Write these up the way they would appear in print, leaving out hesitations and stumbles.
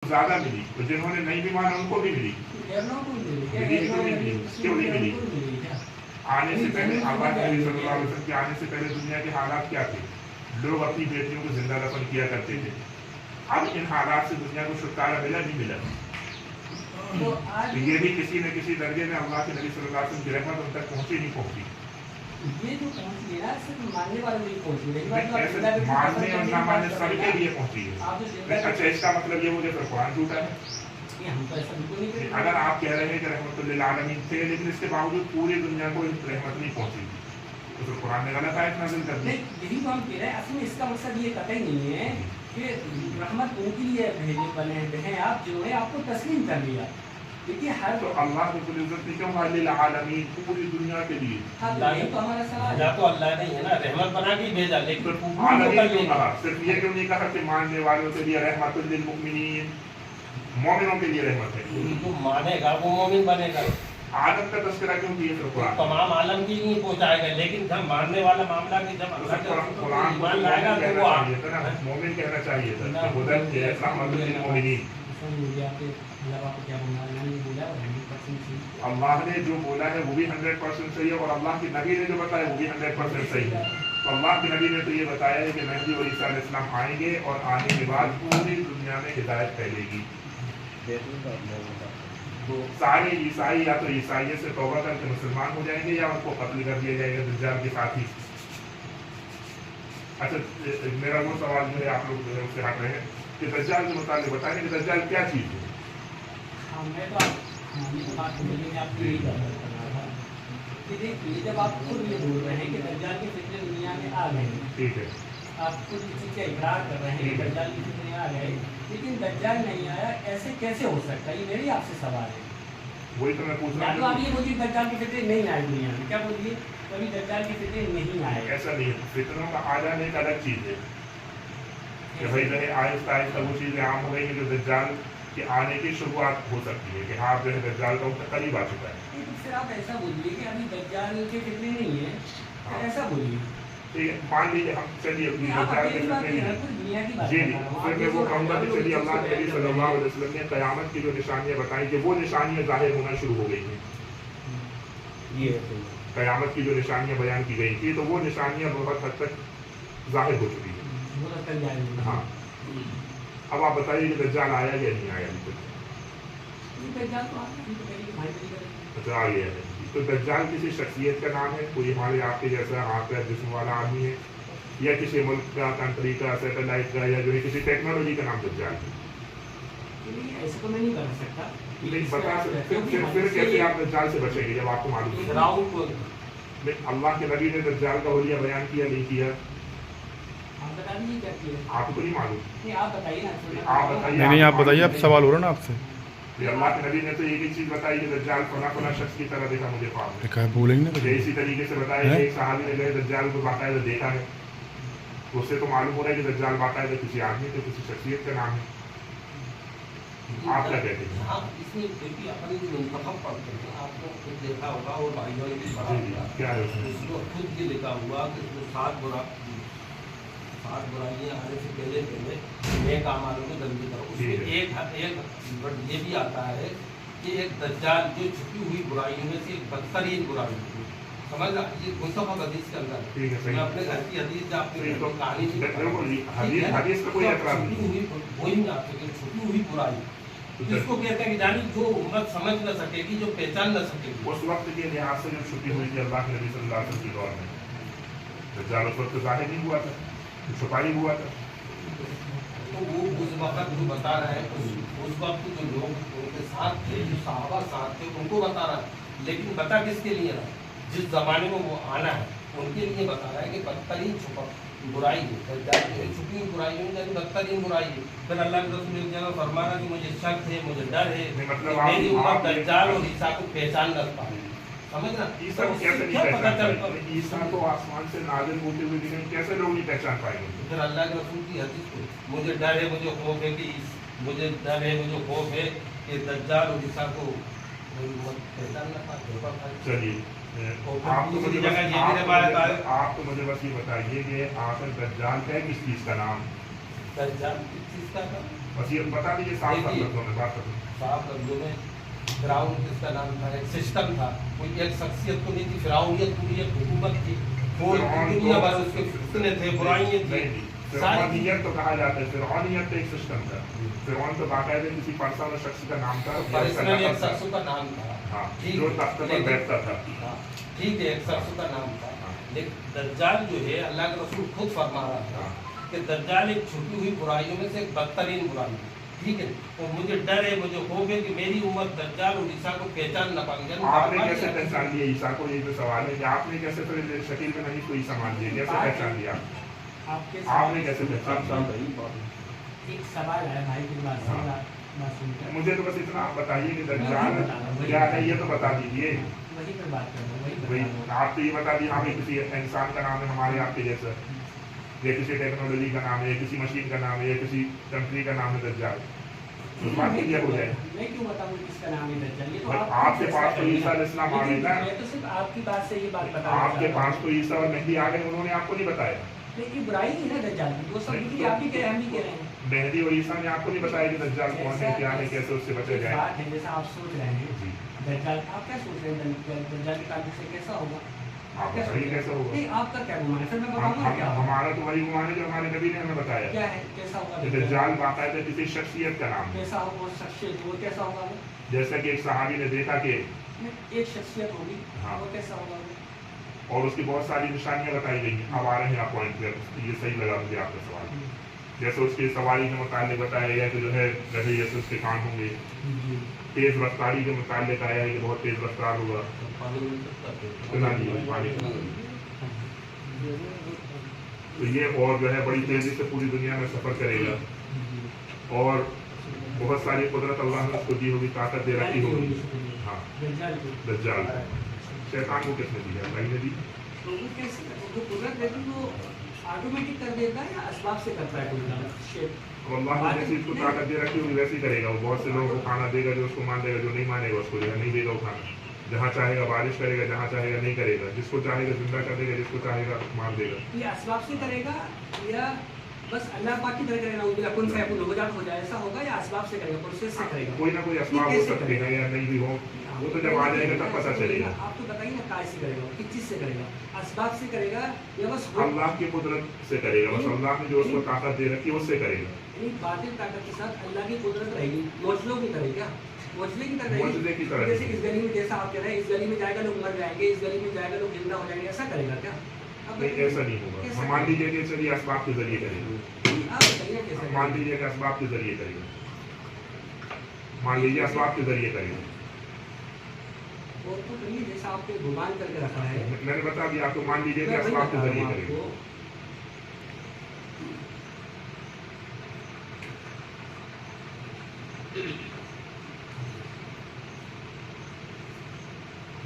ज्यादा मिली, तो जिन्होंने नहीं भी माना उनको भी मिली, मिली क्यों नहीं मिली? आने से पहले अल्लाह के नबी सल्लल्लाहु अलैहि वसल्लम के आने से पहले दुनिया के हालात क्या थे? लोग अपनी बेटियों को जिंदा दफन किया करते थे। अब इन हालात से दुनिया को छुटकारा मिला नहीं मिला? तो ये भी किसी न किसी दर्जे में अल्लाह के नबी सल्लल्लाहु अलैहि वसल्लम की रहमत उन तक पहुंची नहीं पहुंची? ये जो पहुंची है ना सिर्फ मानने वालों नहीं पहुंची है, मानने और ना मानने सबके लिए पहुंची है। अच्छा, इसका मतलब ये मुझे फिर कुरान झूठा है? हम तो ऐसा बिल्कुल नहीं करेंगे। अगर आप कह रहे हैं कि रहमतुल लिल आलमीन थे, लेकिन इसके बावजूद पूरी दुनिया को रहमत नहीं पहुंची, तो फिर कुरान ने गलत आयत नाज़िल कर दी। यही तो हम कह रहे हैं, असल में इसका मकसद ये कतई नहीं है कि रहमत उनके लिए भेजे बने हैं आप, जो है आपको तस्लीम कर लिया। देखिए हर तो अल्लाह रब्बुल इज्जत ने क्यों कहा लिल आलमीन, पूरी दुनिया के लिए? हाँ, तो यही तो हमारा सवाल है। तो अल्लाह ने है ना रहमत बना के भेजा, लेकिन आलमीन क्यों कहा? सिर्फ ये क्यों नहीं कहा कि मानने वालों के लिए रहमतुल लिल मुमिनीन, मोमिनों के लिए रहमत है? जो मानेगा वो मोमिन बनेगा। आदम का तस्करा क्यों किया फिर कुरान? तमाम आलम की नहीं पहुंचाएगा, लेकिन जब मानने वाला मामला की जब अल्लाह के कुरान ईमान लाएगा तो वो मोमिन कहना चाहिए था, हुदन रहमतुल लिल मुमिनीन। अल्लाह ने जो बोला है वो भी 100% सही है, और अल्लाह के नबी ने जो बताया वो भी 100% सही है। तो अल्लाह के नबी ने तो ये बताया है कि मेहदी और ईसा अलैहिस्सलाम आएंगे और आने के बाद पूरी दुनिया में हिदायत फैलेगी। तो सारे ईसाई या तो ईसाइयत से तौबा करके मुसलमान हो जाएंगे या उनको कत्ल कर दिया जाएगा दज्जाल के साथ ही। अच्छा, मेरा वो सवाल जो है आप लोग जो है उससे हट रहे हैं कि दज्जाल के मुताबिक बताएंगे कि दज्जाल क्या चीज़ है? मैं तो बात आपको यही करना था कि देखिए, जब आप खुद ये बोल रहे हैं कि दज्जाल के फितने दुनिया में आ गए, ठीक है, आप खुद इस चीज़ का इकरार कर रहे हैं कि दज्जाल की फितने आ गए, लेकिन दज्जाल नहीं आया, ऐसे कैसे हो सकता है? ये मेरी आपसे सवाल है। वही तो मैं पूछ रहा तो आप ये बोलिए दज्जाल की फितने नहीं आए दुनिया में, क्या बोलिए कभी दज्जाल की फितने नहीं आए? ऐसा नहीं है, फितनों का आ जाना एक अलग चीज़ है कि भाई जो है आहिस्ता आहिस्ता वो चीज़ें आम हो गई जो दज्जाल के आने की शुरुआत हो सकती है कि हाँ जो है दज्जाल का उसका करीब आ चुका है। तो फिर आप ऐसा बोलिए कि अभी दज्जाल के फितने नहीं है, फिर ऐसा बोलिए। ठीक है, मान लीजिए हम चलिए दज्जाल के फितने नहीं है जी, फिर मैं वो कहूँगा कि चलिए अल्लाह के नबी सल्लल्लाहु अलैहि वसल्लम ने क़यामत की जो निशानियाँ बताई कि वो निशानियाँ ज़ाहिर होना शुरू हो गई हैं। ये क़यामत की जो निशानियाँ बयान की गई थी तो वो निशानियाँ बहुत हद तक ज़ाहिर हो चुकी हैं। हाँ, अब आप बताइए कि दज्जाल आया या नहीं आया अभी तक? अच्छा, आ गया है। तो दज्जाल किसी शख्सियत का नाम है? कोई हमारे आपके जैसा हाथ पैर जिस्म वाला आदमी है, या किसी मुल्क का, कंट्री का, सैटेलाइट का, या जो है किसी टेक्नोलॉजी का नाम दज्जाल है? ऐसा तो मैं नहीं कर सकता। नहीं बता सकते, फिर कैसे आप दज्जाल से बचेंगे जब आपको मालूम है? अल्लाह के नबी ने दज्जाल का हुलिया बयान किया नहीं किया? आप बता दीजिए क्या किया? आपको नहीं मालूम? नहीं, आप बताइए ना। आप बताइए। नहीं, आप बताइए, अब सवाल हो रहा ना आपसे। अल्लाह के नबी ने तो एक ही चीज बताई कि दज्जाल फला शख्स की तरह देखा मुझे ख्वाब में। क्या बोलेंगे ना? मुझे इसी तरीके से बताया कि एक सहाबी ने गए दज्जाल को बाकायदा देखा है, उससे तो मालूम हो रहा है कि दज्जाल बाकायदा किसी आदमी के किसी शख्सियत का नाम है। आप क्या कहते हैं? इसमें अपनी जो मुंतखब पढ़ते हैं आपने खुद देखा होगा और भाइयों ने भी पढ़ा होगा, क्या है उसमें? उसमें खुद ये लिखा हुआ कि उसमें 7 बुराइयाँ आने से पहले नेक आमालों को जल्दी करो। उसमें एक ये भी आता है कि एक दज्जाल जो छुपी हुई बुराइयों में से एक बदतरीन बुराई है, समझ रहा? ये मुस्तफा हदीस के अंदर मैं अपने घर की हदीस आपकी कहानी हदीस का कोई एतराज नहीं, वही मैं आपसे छुपी हुई बुराई जिसको कहते हैं कि जानी जो उम्मत समझ न सकेगी, जो पहचान न सकेगी। उस वक्त के लिहाज से जो छुपी हुई थी अल्लाह के नबी सल्लल्लाहु अलैहि वसल्लम के दौर में, दज्जाल उस वक्त ज़ाहिर नहीं हुआ था, छुपाई हुआ था। तो वो उस वक्त जो बता रहा है उस वक्त जो लोग उनके साथ थे, जो सहाबा साथ थे, उनको बता रहा है। लेकिन बता किसके लिए रहा? जिस जमाने में वो आना है उनके लिए बता रहा है कि बदतरीन छुपा बुराई है, छुपी हुई बुराई है, बदतरीन बुराई है। फिर अल्लाह के रसूल एक जगह फरमाना कि मुझे शक है, मुझे डर है, मेरी उम्मत दज्जाल और ईसा को पहचान न पाए। समझना? ईसा को कैसे नहीं पहचान? ईसा तो आसमान से नाज़िल होते हुए दिखे, कैसे लोग नहीं पहचान पाएंगे? फिर अल्लाह के रसूल की हदीस को मुझे डर है, मुझे खौफ है कि मुझे डर है, मुझे खौफ है कि दज्जाल और ईसा को पहचान न पाए। चलिए, आप तो मुझे बस ये बताइए कि आखिर दज्जाल है किस चीज़ का नाम? दज्जाल किस चीज़ का नाम? बस ये बता दीजिए साफ साफ लफ्जों में बात करूँ। साफ लफ्जों में फिरौन किसका नाम था, एक सिस्टम था, कोई एक शख्सियत तो नहीं थी, फिरौनियत पूरी एक हुकूमत थी, कोई दुनिया भर उसके फितने थे, बुराइयां थी। फिरौनियत तो कहा जाता है, फिरौनियत तो एक सिस्टम था, फिरौन तो बाकायदे किसी पर्सन और शख्स का नाम था, पर्सनल एक शख्स का नाम था, हाँ, ठीक, जो तख्त पर बैठता था। हाँ, ठीक है, एक शख्स का नाम था। लेकिन दज्जाल जो है, अल्लाह के रसूल खुद फरमा रहा था कि दज्जाल एक छुपी हुई बुराइयों में से एक बदतरीन बुराई है, ठीक है। और मुझे डर है, मुझे खौफ है कि मेरी उम्मत दज्जाल और ईसा को पहचान न पाएंगे। आपने कैसे पहचान लिया ईसा को? ये तो सवाल है कि आपने कैसे फिर शकील में नहीं कोई ईसा मान लिया, कैसे पहचान लिया आपने कैसे पहचान? एक सवाल है भाई की बात से बात सुनकर मुझे तो बस इतना आप बताइए कि दज्जाल क्या है, ये तो बता दीजिए। वही पर बात कर रहा हूँ, वही आप तो ये बता दिए हाँ भाई किसी इंसान का नाम है हमारे आपके जैसा, या किसी टेक्नोलॉजी का नाम है, या किसी मशीन का नाम है, या किसी कंपनी का नाम है दज्जाल, उस बात को क्लियर हो जाए। मैं क्यों बताऊँ किसका नाम है दज्जाल? ये तो आपके पास तो ईसा अलैहिस्सलाम आ गए ना, मैं तो सिर्फ आपकी बात से ये बात बता आपके पास तो ईसा और मेहदी आ गए, उन्होंने आपको नहीं बताया। लेकिन बुराई नहीं है दज्जाल की, वो सब भी आप ही कह रहे हैं, हम भी कह रहे हैं। मेहदी और ईसा ने आपको नहीं बताया कि दज्जाल कौन है, क्या है, कैसे उससे बचा एक जाए। बात है, जैसा आप सोच रहे हैं दज्जाल, आप क्या सोच रहे हैं दज्जाल के ताल्लुक से कैसा होगा? आप बताइए कैसे होगा? नहीं, आपका क्या गुमान है? फिर मैं बताऊंगा क्या होगा। हमारा तो वही गुमान है जो हमारे नबी ने हमें बताया। क्या है, कैसा होगा कि दज्जाल बाकायदा किसी शख्सियत का नाम है। कैसा होगा वो शख्सियत? वो कैसा होगा? वो जैसा कि एक सहाबी ने देखा कि एक शख्सियत होगी, हाँ। वो कैसा होगा? और उसकी बहुत सारी निशानियां बताई गई। अब आ रहे हैं आप पॉइंट पे, ये सही लगा मुझे आपका सवाल। जैसे उसकी सवारी के मुताबिक बताया गया कि जो है गधे जैसे उसके कान होंगे, तेज रफ्तारी के मुताबिक आया है कि बहुत तेज रफ्तार होगा। तो ये और जो है बड़ी तेजी से पूरी दुनिया में सफर करेगा, और बहुत सारी कुदरत अल्लाह ने उसको दी होगी, ताकत दे रखी होगी। हाँ, दज्जाल शैतान को किसने दिया? अल्लाह ने दी। तो वो कैसे जो कुदरत देती वो ऑटोमेटिक कर देता है या असबाब से करता है कोई काम? और अल्लाह ने जैसी उसको ताकत दे रखी होगी वैसे ही करेगा। वो बहुत से लोगों को खाना देगा जो उसको मान देगा, जो नहीं मानेगा उसको जो है नहीं देगा वो खाना। जहाँ चाहेगा बारिश करेगा, जहाँ चाहेगा नहीं करेगा, जिसको चाहेगा जिंदा कर देगा, जिसको चाहेगा मार देगा। ये असबाब से करेगा या बस अल्लाह पाक की तरह करेगा? उनके कुन फैकुन हो जाए, ऐसा होगा, या असबाब से करेगा, प्रोसेस से करेगा? कोई ना कोई असबाब हो सकते हैं या नहीं भी हो, वो तो जब आ जाएगा तब पता चलेगा। आप तो बताइए ना काय से करेगा, किस चीज से करेगा? असबाब से करेगा या बस अल्लाह की कुदरत से करेगा? बस अल्लाह ने जो उसको ताकत दे रखी है उससे करेगा। बातिल ताकत के साथ अल्लाह की कुदरत रहेगी, मोचलों की तरह क्या? मोचले की तरह मोचले की तरह। जैसे इस गली में, जैसा आप कह रहे हैं, इस गली में जाएगा लोग मर जाएंगे, इस गली में जाएगा लोग जिंदा हो जाएंगे, ऐसा करेगा क्या? नहीं, ऐसा नहीं होगा। हम मान लीजिए कि चलिए असबाब के जरिए करेगा। आप बताइए कैसे? मान लीजिए कि असबाब के जरिए करेगा, मान लीजिए असबाब के जरिए करेगा। वो तो करिए जैसा आपने गुमान करके रखा है। मैंने बता दिया आपको, मान लीजिए कि असबाब के जरिए करेगा।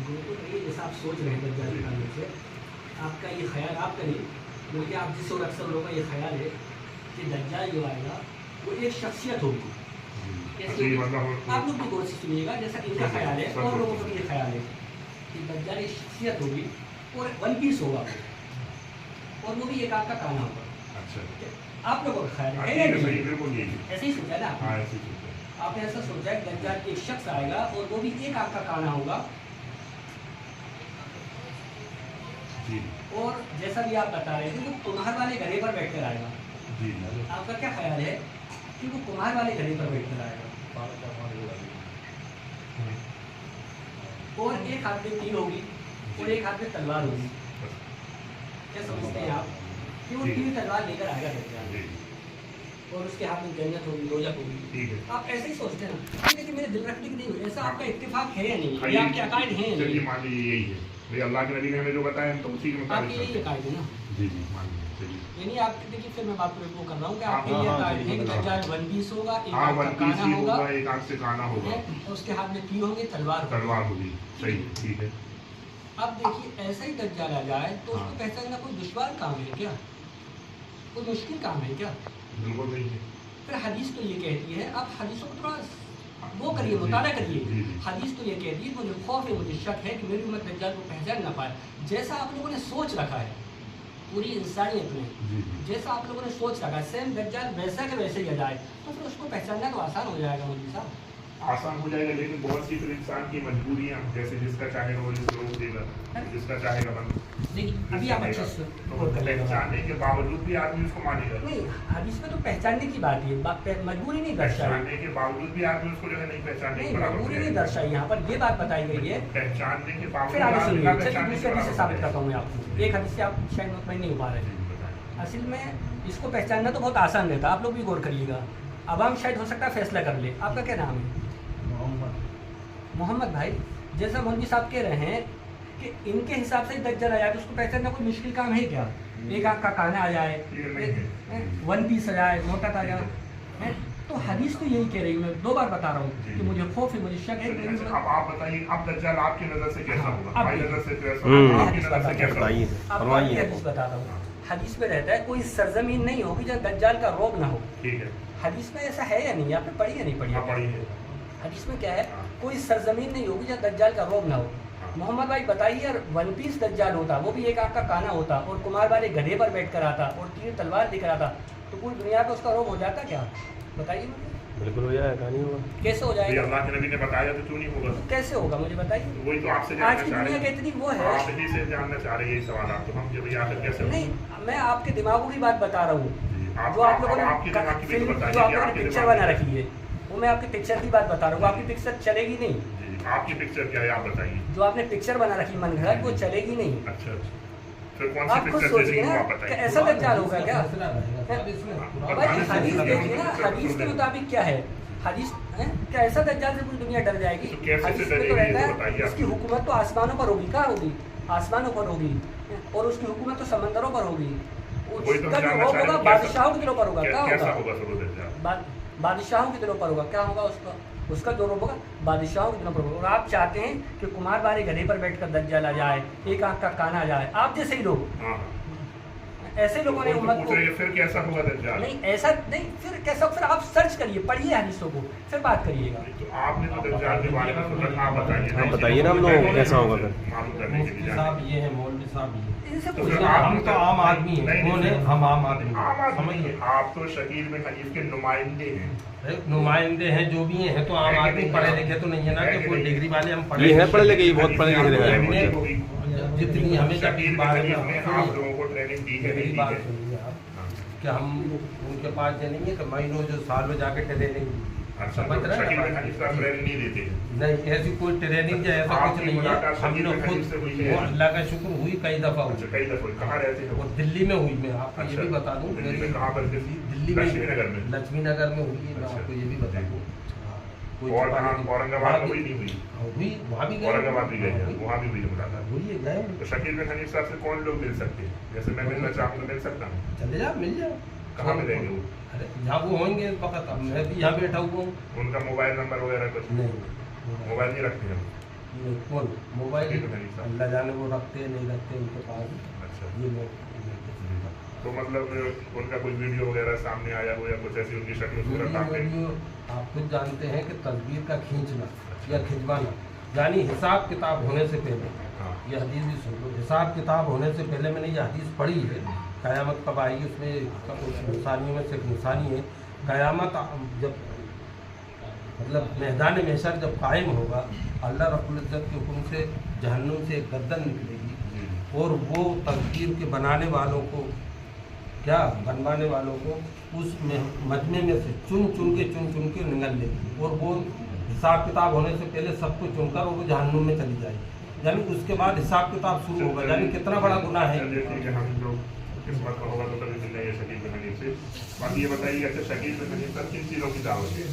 तो करिए जैसा आप सोच रहे हैं दज्जाल के ताल्लुक से, आपका ये ख्याल आप करिए, बल्कि आप जिस और अक्सर लोगों का ये ख्याल है कि दज्जाल जो आएगा वो एक शख्सियत होगी। आप लोग भी गौर से सुनिएगा, जैसा इनका ख्याल है और लोगों का भी ये ख्याल है कि दज्जाल एक शख्सियत होगी और वन पीस होगा, और वो भी एक आपका काना होगा। अच्छा, आप लोगों का ख्याल है बिल्कुल यही ऐसे ही सोचा ना हाँ, ऐसे ही सोचा। आपने ऐसा सोचा है दज्जाल एक शख्स आएगा और वो भी एक आपका काना होगा, जी, और जैसा भी आप बता रहे थे वो कुम्हार वाले घड़े पर बैठकर आएगा। जी, आपका क्या ख्याल है कि वो कुम्हार वाले घड़े पर बैठकर आएगा, और एक हाथ में तीर होगी और एक हाथ में तलवार होगी? क्या समझते हैं आप कि वो तीर तलवार लेकर आएगा दज्जाल, जी, और उसके हाथ में जन्नत होगी, दोजख होगी? ठीक है। आप ऐसे ही सोचते हैं, लेकिन मेरे दिल रखने की नहीं हुई, ऐसा आपका इत्तेफाक है या नहीं? हाँ, ये आपके अकायद हैं या चलिए नहीं? मान लीजिए यही है भाई, अल्लाह के नबी ने हमें जो बताया हम तो उसी के आपके मुताबिक यही चलते हैं। अकायद है ना? जी जी, मान लीजिए चलिए। यानी आप देखिए, फिर मैं बात को कर रहा हूँ कि आपके हाँ, ये हाँ, अकायद है कि हाँ। दज्जाल वन पीस होगा, एक हाँ, हाथ वन का पीस काना ही होगा, होगा, एक आंख से काना होगा, और उसके हाथ में तीर होंगे, तलवार होगी। तलवार होगी, सही, ठीक है। अब देखिए ऐसा ही दज्जाल आ जाए तो उसको हाँ। पहचानना कोई दुश्वार काम है क्या? कोई मुश्किल काम है क्या? बिल्कुल नहीं है। फिर हदीस तो ये कहती है, आप हदीसों को थोड़ा वो जी, करिए, मुताला करिए। जी, जी। हदीस तो ये कहती है, मुझे खौफ है, मुझे शक है कि मेरी उम्मत दज्जाल को पहचान ना पाए। जैसा आप लोगों ने सोच रखा है पूरी इंसानियत में जैसा आप लोगों ने सोच रखा सेम दज्जाल वैसा के वैसे ही आ जाए तो फिर उसको पहचानना तो आसान हो जाएगा मौलवी साहब। आसान हो जाएगा, लेकिन बहुत सी फिर इंसान की मजबूरियां, जैसे जिसका चाहेगा वो जिसको रोक देगा, जिसका चाहेगा बंद। देखिए अभी आप अच्छे से तो पहचानने के बावजूद भी आदमी उसको मानेगा, नहीं, हदीस में तो पहचानने की बात है, मजबूरी नहीं दर्शाई, पहचानने के बावजूद भी आदमी उसको जो है नहीं पहचानने नहीं के बराबर मजबूरी है। नहीं दर्शाई, यहाँ पर ये बात बताई गई है। पहचानने के बावजूद फिर आगे आदमी सुनिए, ना चलिए पहचानने दूसरे के हदीस से साबित बराबर करता हूँ मैं आपको। एक हदीस से आप शायद मुतमईन नहीं हो पा रहे हैं। है। असल में इसको पहचानना तो बहुत आसान रहता है, आप लोग भी गौर करिएगा। अवाम शायद हो सकता है फैसला कर ले। आपका क्या नाम है? मोहम्मद भाई, जैसा मौलवी साहब कह रहे हैं कि इनके हिसाब से दज्जाल आ जाए तो उसको पहचानना कोई मुश्किल काम है क्या? एक आँख का काना आ जाए, वन पीस आ जाए, मोटा आ जाए, तो हदीस तो यही कह रही है। मैं 2 बार बता रहा हूँ कि मुझे खौफ है, मुझे शक है। अब आप बताइए, अब दज्जाल आपकी नजर से कैसा होगा? अब हमारी नजर से कैसा होगा? आपकी नजर से कैसा होगा? आपको हदीस बता रहा हूँ। हदीस में रहता है कोई सरजमीन नहीं होगी जहाँ दज्जाल का रोग ना हो। ठीक है, हदीस में ऐसा है या नहीं? आपने पढ़ी या नहीं पढ़ी? हाँ पढ़ी है। हदीस में क्या है? कोई सरजमीन नहीं होगी जहाँ दज्जाल का रोग ना हो। मोहम्मद भाई बताइए, यार वन पीस दज्जाल होता, वो भी एक आँख का काना होता, और कुमार वाले गधे पर बैठ कर आता और तीर तलवार लेकर आता, तो पूरी दुनिया पे उसका रोग हो जाता क्या? बताइए मुझे। बिल्कुल हो जाएगा, नहीं होगा। कैसे हो ये जाएगा? अल्लाह के नबी ने बताया तो क्यों नहीं होगा? तो कैसे होगा मुझे बताइए। वही तो आपसे आज जानना की चाह दुनिया रहे का हैं। इतनी वो है। आप ही से जानना चाह रहे हैं यही सवाल आप, तो हम जब आखिर कैसे होगा? नहीं, मैं आपके दिमागों की बात बता रहा हूँ। आप जो आप लोगों ने आपके दिमाग की भी तो बताइए जो आप कि लोगों ने आपके पिक्चर दिमाग बना में- रखी है, वो मैं आपकी पिक्चर की बात बता रहा हूँ। आपकी पिक्चर चलेगी नहीं। जी, आपकी पिक्चर क्या है आप बताइए। जो आपने पिक्चर बना रखी मन घड़त, वो चलेगी नहीं। अच्छा अच्छा, फिर कौन सी आप खुद पिक्चर सोचिए चलेगी वो ना आप कि बताइए। ऐसा दज्जाल होगा क्या? फैसला रहेगा साहब इसमें। भाई हदीस देखिए ना, हदीस के मुताबिक क्या है? हदीस क्या ऐसा दज्जाल से पूरी दुनिया डर जाएगी? तो कैसे हदीस से में तो डरेगी, रहता ये बताइए है आप। उसकी हुकूमत तो आसमानों पर होगी। कहाँ होगी? आसमानों पर होगी, और उसकी हुकूमत तो समंदरों पर होगी। वही तो हम उसका जो जानना रोग चाह रहे होगा हैं, बादशाहों के दिलों पर होगा। क्या कैसा होगा? होगा सर वो दज्जाल? बादशाहों के दिलों पर होगा। क्या होगा उसका? उसका जो रोग होगा बादशाहों के दिलों पर होगा। और आप चाहते हैं कि कुमार वाले गधे पर बैठकर दज्जाल आ जाए, एक आंख का काना आ जाए, आप जैसे ही लोग, हाँ ऐसे लोगों ने तो उम्मत पूछ को रहे हैं, फिर कैसा होगा दज्जाल? नहीं ऐसा नहीं, फिर कैसा? फिर आप सर्च करिए, पढ़िए हदीसों को, फिर बात करिएगा। तो आपने तो दज्जाल के बारे में सुना, आप बताइए। आप बताइए ना हम लोगों को कैसा होगा फिर। मालूम करने के मुफ्ती लिए साहब ये है, मौलवी साहब ये इनसे तो पूछिए। फिर आप- हम तो आम आदमी हैं, नहीं, कौन है? नहीं, हम आम आदमी आम हैं। आदमी समझिए, आप तो शकील में हनीफ के नुमाइंदे हैं। नुमाइंदे हैं जो भी हैं, तो आम आदमी पढ़े लिखे तो नहीं है ना कि कोई डिग्री वाले हम पढ़े ये है पढ़े लिखे, ये बहुत पढ़े लिखे आपको हैं हमने बहुत कोई- जितनी हमें जब शकील इस में बारे हनीफ में ने आप लोगों को ट्रेनिंग दी है, मेरी नहीं बात दी है? सुनिए आप, कि हम उनके पास ये नहीं है कि महीनों जो साल में जाके ट्रेनिंग अच्छा, समझ रहे शकील में हैं हनीफ का ट्रेनिंग नहीं देते। नहीं, ऐसी कोई ट्रेनिंग या ऐसा कुछ आपकी नहीं है। मुलाकात शकील हमने में हनीफ से खुद हुई है? वो अल्लाह का शुक्र हुई कई दफा अच्छा, हुई, कई दफे कहाँ रहते हैं और वो? दिल्ली में हुई। मैं आपको ये भी बता दूं, दिल्ली मेरी में कहाँ पर थी? दिल्ली में लक्ष्मी नगर में। लक्ष्मी नगर में हुई है। मैं अच्छा। आपको ये भी बता दूं, कोई और छुपाने कहाँ? की- औरंगाबाद में वहाँ हुई भी- नहीं हुई? हुई, वहाँ भी गए। औरंगाबाद भी गए हैं, वहाँ भी हुई है मुलाकात। हुई है, गए तो शकील में हनीफ साहब से कौन लोग मिल सकते हैं? जैसे मैं मिलना चाहूँ तो मिल सकता हूँ? चले जाओ, मिल जाओ। कहाँ मिलेंगे वो? अरे जहाँ वो होंगे इस वक्त, अब मैं भी यहाँ बैठा हुआ हूँ। उनका मोबाइल नंबर वगैरह कुछ? नहीं, मोबाइल नहीं रखते हैं? नहीं, कौन मोबाइल? शकील में हनीफ साहब। अल्लाह जाने वो रखते हैं नहीं रखते उनके पास। अच्छा, ये मैं तो मतलब उनका कोई वीडियो वगैरह सामने आया हो या कुछ ऐसी उनकी शक्ल सूरत आपने? वीडियो आप खुद जानते हैं कि तस्वीर का खींचना या खिंचवाना, यानी हिसाब किताब होने से पहले, हाँ, ये हदीस भी सुन लो, हिसाब किताब होने से पहले मैंने ये हदीस पढ़ी है। क़यामत कब आएगी, उसमें कुछ निशानियों में से एक निशानी है क़यामत जब मतलब मैदान महशर जब कायम होगा, अल्लाह रब्बुल इज़्ज़त के हुक्म से जहन्नुम से एक गर्दन निकलेगी और वो तस्वीर के बनाने वालों को, क्या बनवाने वालों को उस मजमे में से चुन चुन के निगल लेगी, और वो हिसाब किताब होने से पहले सबको चुनकर वो जहन्नुम में चली जाएगी। यानी उसके बाद हिसाब किताब शुरू होगा। यानी कितना बड़ा गुनाह है। चलिए ठीक है, हम लोग किस्मत का होगा तो कभी मिल जाएंगे शकील में हनीफ से। बाकी ये बताइए, अच्छा शकील में हनीफ सर किन चीज़ों की दावत है?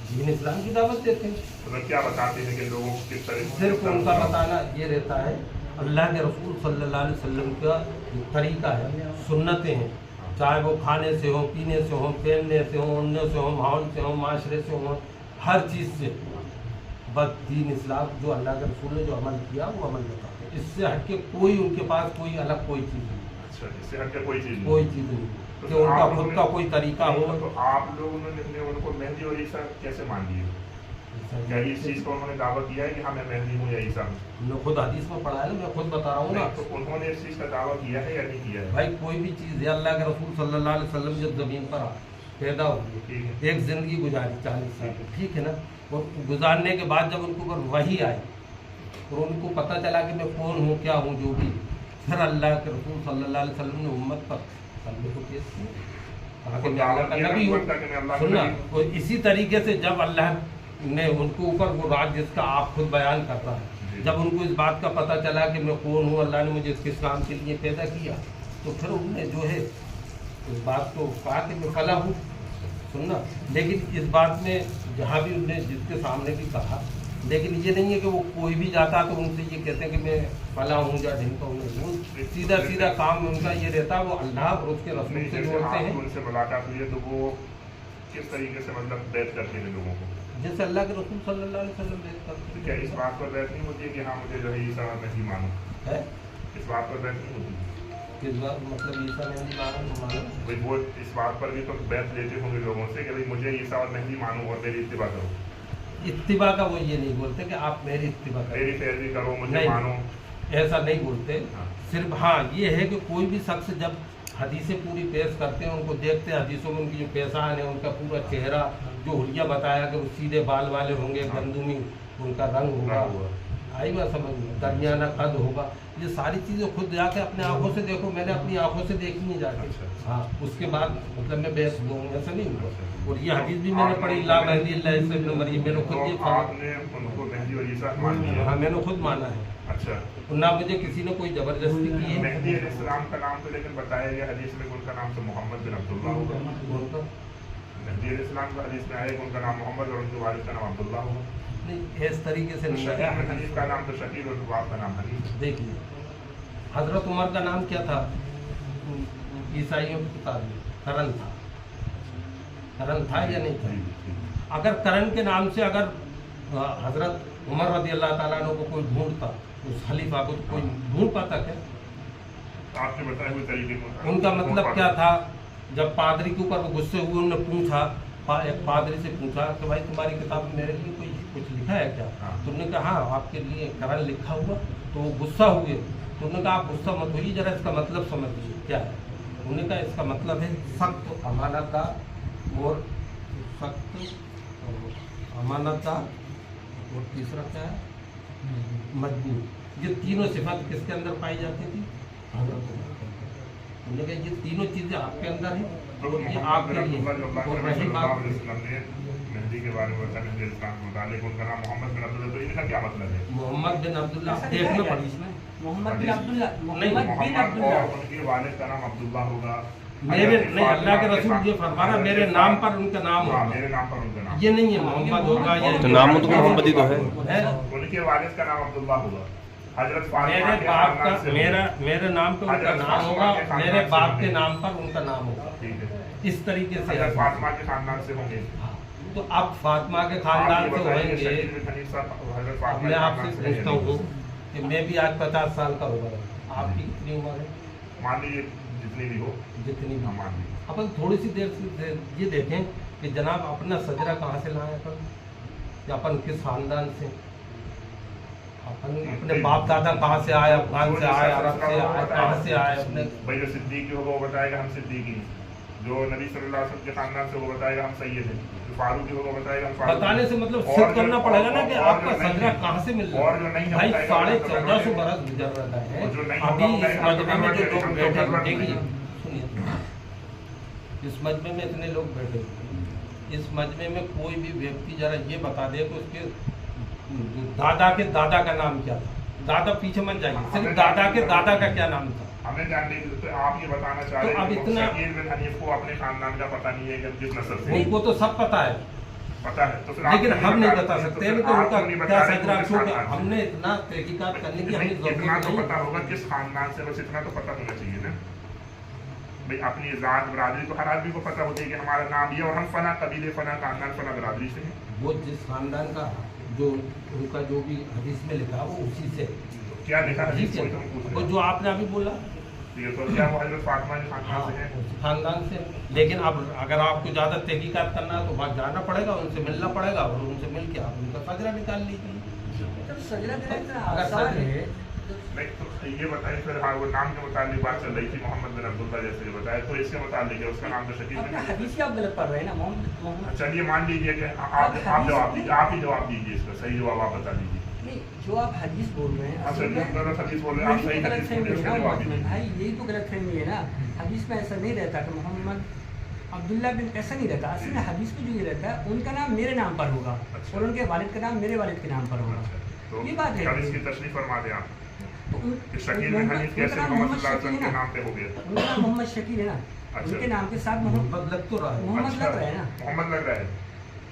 दीन इस्लाम की दावत देते हैं। मतलब क्या बताते हैं कि लोगों को किस तरह सिर्फ उनका बताना ये रहता है, अल्लाह के रसूल सल्लल्लाहु अलैहि वसल्लम का जो तरीका है, सुन्नतें हैं, चाहे वो खाने से हो, पीने से हो, पहनने से हो, उड़ने से हो, माहौल से हो, माशरे से हो, हर चीज़ से। बस दीन इस्लाम जो अल्लाह के रसूल ने जो अमल किया वो अमल बताते हैं। इससे हटके कोई उनके पास कोई अलग कोई चीज़ नहीं, अच्छा, इससे हटके कोई चीज़ नहीं? कोई चीज़ नहीं तो कि उनका आप खुद लोगों का ने- कोई तरीका हो। तो आप लोगों ने उनको मेहदी और ईसा कैसे मान लिए? क्या इस चीज को उन्होंने दावा किया है कि हाँ मैं मेहदी हूँ या ईसा हूँ? मैं खुद हदीस में पढ़ा है ना, मैं खुद बता रहा हूँ ना। तो उन्होंने इस चीज का दावा किया है या नहीं किया है? भाई कोई भी चीज़ है, अल्लाह के रसूल सल्लल्लाहु अलैहि वसल्लम जब ज़मीन पर पैदा हुए, ठीक है। एक ज़िंदगी गुजारी 40 साल, ठीक है ना, और गुजारने के बाद जब उनके ऊपर वही आई और उनको पता चला कि मैं कौन हूँ, क्या हूँ, जो भी, फिर अल्लाह के रसूल सल्लल्लाहु अलैहि वसल्लम ने उम्मत पर सल्ले को पेश किया, कहा कि मैं अल्लाह का नबी हूँ। सुनना, और इसी तरीके से जब अल्लाह ने उनके ऊपर वो राज जिसका आप खुद बयान करता है, जब उनको इस बात का पता चला कि मैं कौन हूँ, अल्लाह ने मुझे किस काम के लिए पैदा किया, तो फिर उन्होंने जो है इस बात को कहा कि मैं फला हूँ। सुनना, लेकिन इस बात में जहाँ भी उन्होंने जिसके सामने भी कहा, लेकिन ये नहीं है कि वो कोई भी जाता तो उनसे ये कहते हैं कि मैं फला हूँ या ढिमका हूँ। सीधा सीधा काम उनका ये रहता है, वो अल्लाह और उसके रसूल से जोड़ते हैं। उनसे मुलाकात हुई है तो वो किस तरीके से मतलब बैत करते हैं लोगों को? जैसे अल्लाह के रसूल सल्लल्लाहु अलैहि वसल्लम बैत करते तो क्या इस बात पर बैत नहीं होती है कि हाँ मुझे जो है ईसा नहीं मानो है। इस बात पर बैत नहीं होती? किस बात मतलब ईसा मेहंदी मानो? भाई वो इस बात पर भी तो बैत लेते होंगे लोगों से कि भाई मुझे ईसा और मेहंदी मानो और मेरी इत्तिबा करो। इत्तिबा का वो ये नहीं बोलते कि आप मेरी इत्तिबा करो, मेरी पैरवी करो, मुझे नहीं, मानो, ऐसा नहीं बोलते। हाँ। सिर्फ हाँ ये है कि कोई भी शख्स जब हदीसें पूरी पेश करते हैं, उनको देखते हैं हदीसों में उनकी जो पेशान है, उनका पूरा चेहरा, जो हुलिया बताया कि वो सीधे बाल वाले होंगे, गंदुमी उनका रंग होगा, आई बात समझ में, दरमियाना कद होगा, ये सारी चीज़ें खुद जाके अपने आंखों से देखो। मैंने अपनी आंखों से देखी नहीं जाके, हाँ, उसके बाद मतलब मैं बेहस दूँगा, ऐसा नहीं हुआ। और ये हदीस भी मैंने पढ़ी, ला मेहदी अल्लाह से इब्न मरियम, मैंने खुद ये आपने उनको मेहदी और ईसा मान लिया? हाँ, मैंने खुद माना है। अच्छा, ना मुझे किसी ने कोई जबरदस्ती की है। मेहदी अलैहिस्सलाम का नाम तो लेकिन बताया गया हदीस में उनका नाम तो मोहम्मद बिन अब्दुल्ला होगा। उनका मेहदी अलैहिस्सलाम का हदीस में आया कि उनका नाम मोहम्मद और उनके वालिद का नाम अब्दुल्ला होगा। नहीं, इस तरीके से नहीं आया। हनीफ का नाम तो शकील और बाप का नाम हनीफ। देखिए, हजरत उमर का नाम क्या था ईसाइयों की किताब में? करण था। करण था या नहीं था? अगर करण के नाम से अगर हजरत उमर रज़ी अल्लाह ताला अन्हु को कोई ढूंढता, उस खलीफा को, तो कोई ढूंढ पाता क्या? आपके बताए हुए तरीके को उनका मतलब क्या था? जब पादरी के ऊपर वो गुस्से हुए, उन्होंने पूछा, एक पादरी से पूछा कि भाई तुम्हारी किताब में मेरे लिए कोई कुछ लिखा है क्या? हाँ। तुमने कहा हाँ आपके लिए करण लिखा हुआ। तो वो गुस्सा हुए, तुमने कहा आप गुस्सा मत होइए, जरा इसका मतलब समझ लीजिए क्या है। उन्होंने कहा इसका मतलब है सख्त अमानतदार और सख्त अमानतदार, और तीसरा क्या है? मजबूत। ये तीनों सिफत किसके अंदर पाई जाती थी? हजरत उमर के अंदर। उन्होंने कहा ये तीनों चीज़ें आपके अंदर हैं और ये आपके लिए। और रही बात मेहदी के बारे में बताया, मेहदी अलैहिस्सलाम को बताया, लेकिन उनका नाम मोहम्मद बिन अब्दुल्ला, तो इनका क्या मतलब है? मोहम्मद बिन अब्दुल्ला देखना पड़ी इसमें। मोहम्मद बिन अब्दुल्ला, नहीं, मोहम्मद बिन मोहम्मद अब्दुल्ला। और उनके वालिद का नाम अब्दुल्ला होगा। मेरे नहीं, अल्लाह के रसूल ये फरमा रहा मेरे नाम पर उनका नाम हाँ, होगा। मेरे नाम पर उनका नाम, ये नहीं है मोहम्मद होगा, ये तो नाम तो मोहम्मद ही तो है। उनके वालिद का नाम अब्दुल्ला होगा। हजरत फातिमा मेरे के बाप खानदान से का मेरे नाम पे उनका हजरत नाम फातिमा होगा, के खानदान मेरे से बाप होंगे। के नाम पर उनका नाम होगा। ठीक है, इस तरीके से हजरत है। फातिमा के खानदान से होंगे। हाँ, तो अब फातिमा के खानदान आप ये से बताइए, होंगे। शकील बिन हनीफ साहब हजरत फातिमा मैं के आपसे खानदान से पूछता हैं। हूँ कि मैं भी आज 50 साल का होगा, आपकी कितनी उम्र है? मान लीजिए जितनी भी हो, जितनी भी। हाँ, मान लीजिए। अपन थोड़ी सी देर से ये देखें कि जनाब अपना सजरा कहाँ से लाए अपन, या अपन किस खानदान से, अपन अपने बाप दादा कहाँ से आए, अफगान से आए, अरब से आए, कहाँ से आए अपने। भाई जो सिद्दीकी होगा वो बताएगा हम सिद्दीकी, जो नबी सल्लल्लाहु अलैहि वसल्लम के खानदान से वो बताएगा हम सैयद हैं, जो फारूकी होगा बताएगा हम फारूकी। बताने से मतलब और सिद्ध जो- करना पड़ेगा ना कि और आपका जो नहीं सजरा है, कहाँ से मिल रहा और जो नहीं है। है भाई बताएगा 1450 बरस गुजर रहा है, और जो नहीं अभी होगा इस बताएगा मजमे में जो लोग हम बैठे करवा हैं, देंगे। देखिए सुनिए, इस मजमे में इतने लोग बैठे हैं, इस मजमे में कोई भी व्यक्ति जरा ये बता दे कि उसके दादा के दादा का नाम क्या था। दादा पीछे मत जाइए, सिर्फ दादा के दादा का क्या नाम था। हमें जानने की तो आप ये बताना चाह तो रहे अब हैं कि इतना- शकील बिन हनीफ को अपने खानदान का पता नहीं है कि हम किस नस्ल से हैं। उनको तो सब पता है, पता है तो फिर आप लेकिन क्यों हम नहीं बता बता रहे हैं? सकते तो हैं फिर कि आप उनका क्यों नहीं बता क्या रहे हैं सजरा कि किस क्यों। खानदान से? हमने इतना तहकीकात करने की हमें नहीं, इतना जरूरत तो नहीं। पता होगा किस खानदान से, बस इतना तो पता होना चाहिए ना भाई। अपनी जात बरादरी तो हर आदमी को पता होती है कि हमारा नाम ये और हम फना कबीले, फना खानदान, फना बरादरी से हैं। वो जिस खानदान का जो उनका जो भी हदीस में लिखा वो उसी से क्या लिखा है ठीक कोई तो हम है। पूछ वो रहे जो आपने अभी बोला ये तो क्या वो हजरत फातिमा के खानदान से है? खानदान से। लेकिन अब अगर आपको ज़्यादा तहकीकात करना है तो वहाँ जाना पड़ेगा, उनसे मिलना पड़ेगा और उनसे मिल के आप उनका सजरा निकाल लीजिए। जब सजरा देना इतना अगर आसान सजरा- है नहीं तो ये बताइए फिर, हाँ वो नाम के मुताबिक बात चल रही थी मोहम्मद बिन अब्दुल्ला जैसे ये बताया, तो इसके मुताबिक है उसका नाम तो शकील अपना नहीं हदीस ही आप गलत पढ़ रहे हैं ना मोहम्मद। चलिए मान लीजिए कि आप जवाब दीजिए, आप ही जवाब दीजिए इसका सही जवाब आप बता दीजिए। नहीं, जो आप हदीस बोल रहे हैं आप असल सही में गलत हदीस बोल रहे हैं, आप यही सही तो हदीस गलतफहमी बोल रहे हैं, है उसका ना जवाब मोहम्मद दीजिए। भाई, यही तो गलतफहमी है ना। हदीस में ऐसा नहीं रहता कि मोहम्मद अब्दुल्ला बिन, ऐसा नहीं रहता। असल में हदीस में जो ये रहता है उनका नाम मेरे नाम पर होगा अच्छा। और उनके वालिद का नाम मेरे वालिद के नाम पर होगा। तो ये बात है। कल इसकी तशरीफ फरमा दें आप तो कि शकील बिन हनीफ उनका कैसे नाम मोहम्मद मोहम्मद सल्लल्लाहु अलैहि शकील है वसल्लम के ना, नाम पे हो गया? उनका नाम मोहम्मद शकील है ना, अच्छा। उनके नाम के साथ मोहम्मद लग तो रहा है। मोहम्मद लग रहा है ना, मोहम्मद लग रहा है?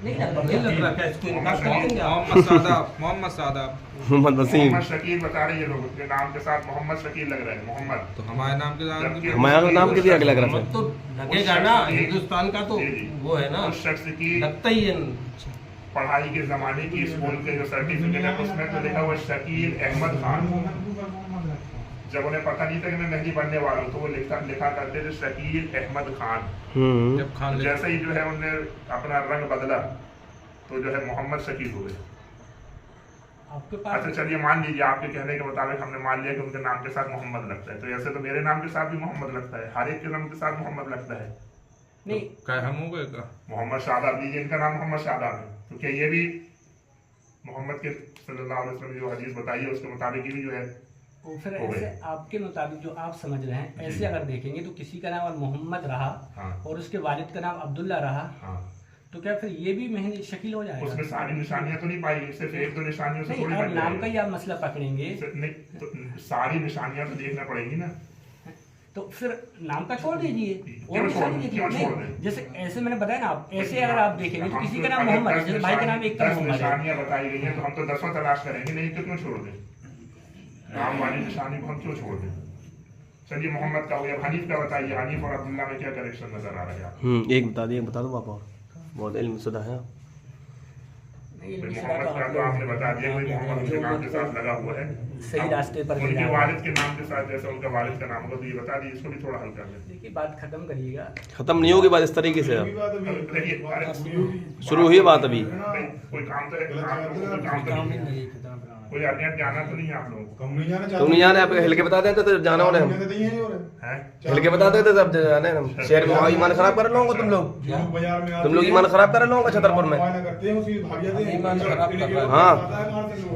नहीं लग रहा नहीं है। लग रहा क्या इसको इनकार मोहम्मद करेंगे आप? मोहम्मद सादाब, मोहम्मद सादाब। मोहम्मद वसीम। मोहम्मद शकील बता रहे हैं ये लोग, उनके नाम के साथ मोहम्मद शकील लग रहा है, मोहम्मद। तो हमारे नाम के साथ जबकि हमारा नाम के दिया लग रहा मोहम्मद तो लगेगा ना, हिंदुस्तान का तो जी, जी। वो है ना, उस शख्स की लगता ही है। पढ़ाई के जमाने की स्कूल के जो सर्टिफिकेट है उसमें तो लिखा हुआ शकील अहमद खान। जब उन्हें पता नहीं था कि मैं मेहंदी बनने वाला हूँ तो वो लिखा करते थे शकील अहमद खान। जब खान ले जैसे ही जो है उन्होंने अपना रंग बदला तो जो है मोहम्मद शकील हो गए। आपके पास अच्छा चलिए मान लीजिए आपके कहने के मुताबिक हमने मान लिया कि उनके नाम के साथ मोहम्मद लगता है, तो ऐसे तो मेरे नाम के साथ भी मोहम्मद लगता है, हर एक के नाम के साथ मोहम्मद लगता है। नहीं, क्या हम हो गए का? मोहम्मद शादाब लीजिए, इनका नाम मोहम्मद शादाब है, तो क्या ये भी मोहम्मद के सल्लल्लाहु अलैहि वसल्लम जो हदीस बताई है उसके मुताबिक ही जो है? वो फिर हो ऐसे गए। आपके मुताबिक जो आप समझ रहे हैं जी। ऐसे अगर देखेंगे तो किसी का नाम मोहम्मद रहा हाँ और उसके वालिद का नाम अब्दुल्ला रहा, हाँ, तो क्या फिर ये भी मेहंदी शकील हो उसमें जाएगा? सारी निशानियां तो नहीं पाई गई, सिर्फ एक दो निशानियों से नहीं, थोड़ी और बन नाम का जाएगी। ही आप मसला पकड़ेंगे नहीं तो सारी निशानियां तो देखना पड़ेगी ना। तो फिर नाम का छोड़ दीजिए क्यों और छोड़ निशानी दें? देखिए। क्यों छोड़ नहीं, दें? जैसे ऐसे मैंने बताया ना, आप ऐसे अगर आप देखेंगे तो हम किसी तो का नाम अगर मोहम्मद है, 10 जैसे भाई का नाम एक का 10 मोहम्मद है। निशानियां बताई गई हैं तो हम तो 10वां तलाश करेंगे, नहीं तो क्यों छोड़ दें? नाम वाली निशानी को हम क्यों छोड़ दें? चलिए मोहम्मद का हो गया, हनीफ का बताइए, हनीफ और अब्दुल्ला में क्या कनेक्शन नजर आ रहा है आपको? एक बता दिए, बता दो पापा, बहुत इल्म शुदा है। नहीं, भाई इल्मी मोहम्मद का आप तो आपने बता दिया कि जो मोहम्मद उनके नाम के मतलब साथ लगा हुआ है, सही अब रास्ते पर ले उनके जा रहा है। वालिद के नाम के साथ जैसे उनका वालिद का नाम होगा तो ये बता दिए, इसको भी थोड़ा हल कर लें। देखिए बात खत्म करिएगा। खत्म नहीं होगी बात इस तरीके से। अब देखिए, अरे, शुरू हुई बात अभी। भाई, कोई काम तो है, आप लोगों को कोई काम तो नहीं है, कोई अर्जेंट जाना तो नहीं है आप लोगों को, कम नहीं जाना तुम नहीं जाने, आप हिल के बता देते तो जाना होने हम। है? हिल के बता देते सब जाने हम। शहर में ईमान खराब कर लोगों को तुम लोग। बाजार में तुम लोग ईमान खराब कर लोगों का छतरपुर में। करते हैं उसी भाग जाते हैं। ईमान खराब कर रहा है। हाँ।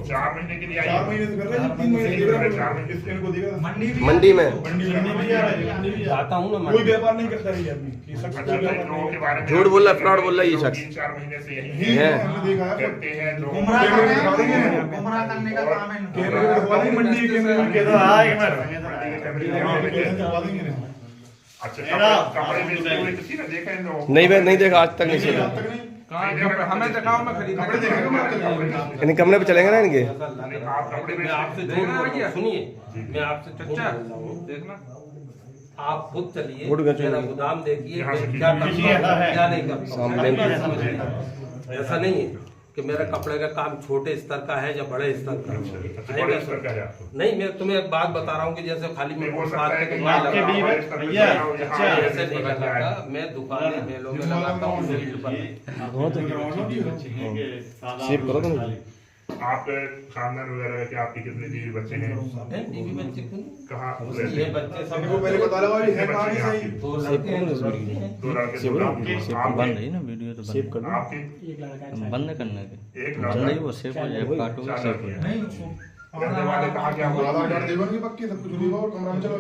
4 महीने के लिए 4 आइए, महीने से कर रहे हैं, 3 महीने से कर रहे हैं। इसके इनको दिखा मंडी में मंडी में भी आ रहा है। जाता हूँ ना कोई व्यापार नहीं करता है आदमी, ये शख्स अच्छा कोई तो व्यापार लोगों के नहीं बारे में झूठ बोल रहा है, फ्रॉड बोल रहा है ये शख्स। 3-4 महीने से यही करता। है। हमने देखा है करते हैं लोग, गुमराह करने का काम है। गुमराह करने का काम है इनका। कैमरे में दिखवा देंगे, मंडी के कैमरे में कैसे दिखवा देंगे ना। अच्छा कपड़े बेचते हुए किसी ने देखा इन लोगों को? नहीं भाई, नहीं देखा आज तक, नहीं नहीं, सुना। आज तक नहीं। हमें दिखाओ, मैं खरीद कपड़े देखेंगे हम आज तक। इन कमरे पे चलेंगे ना इनके। नहीं, आप कपड़े मैं आपसे बेचते झूठ बोल रहा हूँ, सुनिए, मैं आपसे चचा झूठ बोल रहा हूँ। देखना, आप खुद चलिए, गुड गच मेरा होगी। गोदाम देखिए, यहाँ से मैं क्या करता हूँ, क्या नहीं करता हूँ। सामने आप समझिए, ऐसा नहीं है कि मेरा कपड़े का काम छोटे स्तर का है या बड़े स्तर का अच्छा, है। बड़े स्तर का है आपको? नहीं, मैं तुम्हें एक बात बता रहा हूँ कि जैसे खाली मैं नहीं, हो बात सकता है के कि बाद आपके लगाता भी हूँ, बड़े स्तर पे लगाओ, यहाँ ऐसे ऐसे नहीं लग जाए। लगाता। मैं दुकानें मेलों में लगाता हूँ, फील्ड पर सेव करो तो नहीं। आप खानदान वगैरह के आपके कितने बीवी बच्चे हैं? बीवी बच्चे को कहाँ ये बच्चे सब इनको पहले बता लगा है कहानी सही। दो लड़के हैं, दो लड़की हैं। 2 लड़के, सेव 2 करो, लड़की। सेव आपके- बंद है ना वीडियो तो सेव कर दो। आपके एक लड़का अच्छा है। बंद करने के एक बंद नहीं लड़का, वो सेव हो जाए, काटो 4 सेव लड़के हो हैं। जाए। रहने वाले कहाँ क्या हुआ? देवन की पक्की सब कुछ नहीं हुआ और कमरा में चलो।